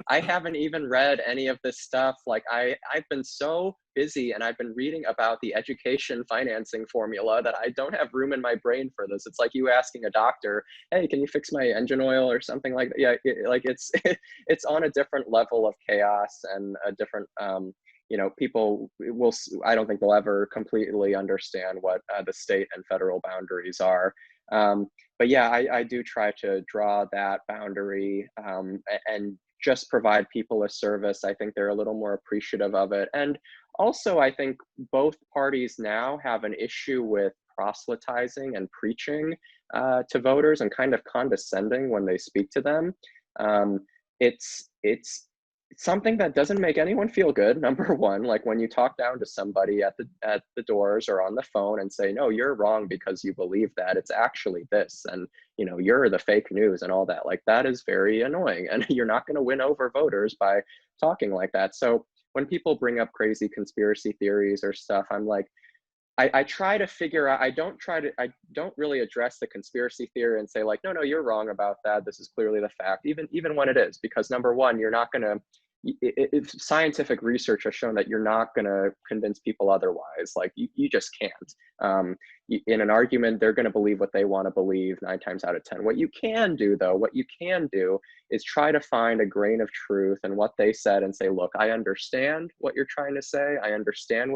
Speaker 4: I haven't even read any of this stuff. Like I've been so busy and I've been reading about the education financing formula that I don't have room in my brain for this. It's like you asking a doctor, hey, can you fix my engine oil or something like that? Yeah, it's on a different level of chaos and a different, people will, I don't think they'll ever completely understand what the state and federal boundaries are. But yeah, I do try to draw that boundary and just provide people a service. I think they're a little more appreciative of it. And also, I think both parties now have an issue with proselytizing and preaching to voters and kind of condescending when they speak to them. It's something that doesn't make anyone feel good. Number one, like when you talk down to somebody at the doors or on the phone and say, no, you're wrong because you believe that, it's actually this, and you're the fake news and all that, like that is very annoying, and you're not going to win over voters by talking like that. So when people bring up crazy conspiracy theories or stuff, I'm like, I try to figure out, I don't really address the conspiracy theory and say like, no, you're wrong about that. This is clearly the fact, even when it is, because number one, you're not going to, scientific research has shown that you're not going to convince people otherwise. Like you just can't. In an argument, they're going to believe what they want to believe 9 times out of 10. What you can do is try to find a grain of truth in what they said and say, look, I understand what you're trying to say. I understand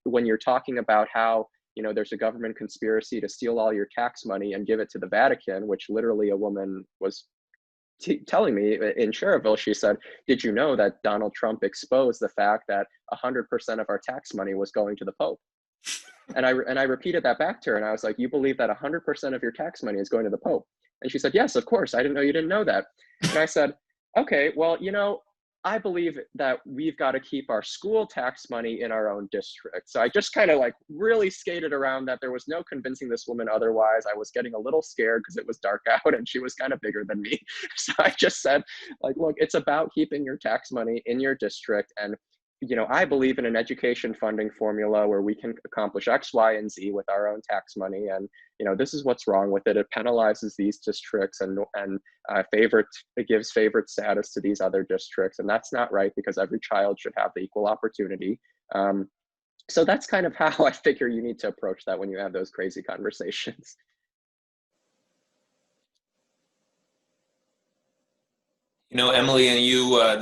Speaker 4: when you're talking about how, there's a government conspiracy to steal all your tax money and give it to the Vatican, which literally a woman was telling me in Cherville. She said, did you know that Donald Trump exposed the fact that 100% of our tax money was going to the Pope? And I repeated that back to her, and I was like, you believe that 100% of your tax money is going to the Pope? And she said, yes, of course. I didn't know you didn't know that. And I said, okay, well, I believe that we've got to keep our school tax money in our own district. So I just kind of like really skated around that. There was no convincing this woman otherwise. I was getting a little scared because it was dark out and she was kind of bigger than me. So I just said, like, look, it's about keeping your tax money in your district. And I believe in an education funding formula where we can accomplish X, Y, and Z with our own tax money. And, this is what's wrong with it. It penalizes these districts and it gives favorite status to these other districts. And that's not right, because every child should have the equal opportunity. So that's kind of how I figure you need to approach that when you have those crazy conversations.
Speaker 3: Emily, and you, I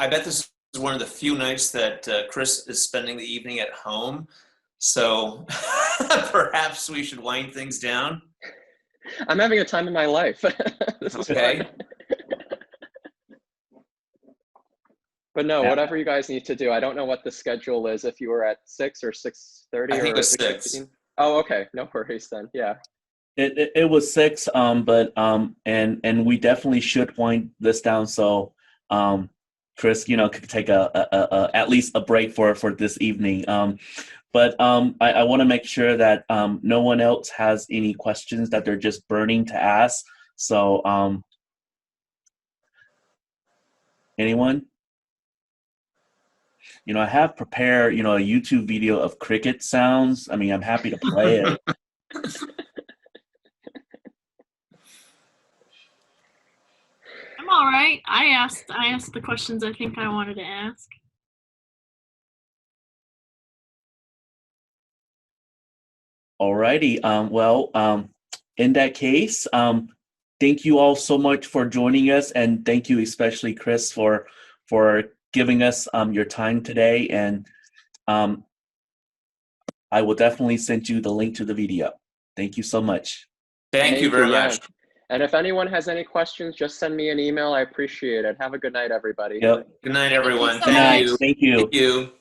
Speaker 3: bet this is one of the few nights that Chris is spending the evening at home. So perhaps we should wind things down.
Speaker 4: I'm having a time in my life. This is
Speaker 3: okay.
Speaker 4: fun. But no, whatever you guys need to do. I don't know what the schedule is, if you were at 6 or 6:30
Speaker 3: I think
Speaker 4: or
Speaker 3: it was
Speaker 4: 6:15.
Speaker 3: 6.
Speaker 4: Oh, okay. No worries then. Yeah.
Speaker 1: It was 6, but and we definitely should wind this down. So Chris, could take a at least a break for this evening. But I want to make sure that no one else has any questions that they're just burning to ask. So anyone? I have prepared, a YouTube video of cricket sounds. I mean, I'm happy to play it.
Speaker 2: I'm all right. I asked the questions I think I wanted to ask.
Speaker 1: Alrighty. Well, in that case, thank you all so much for joining us, and thank you especially, Chris, for giving us your time today. And I will definitely send you the link to the video. Thank you so much.
Speaker 3: Thank you very much.
Speaker 4: And if anyone has any questions, just send me an email. I appreciate it. Have a good night, everybody.
Speaker 1: Yep.
Speaker 3: Good night, everyone.
Speaker 5: so
Speaker 3: Thank you.
Speaker 1: Thank you.
Speaker 3: Thank you.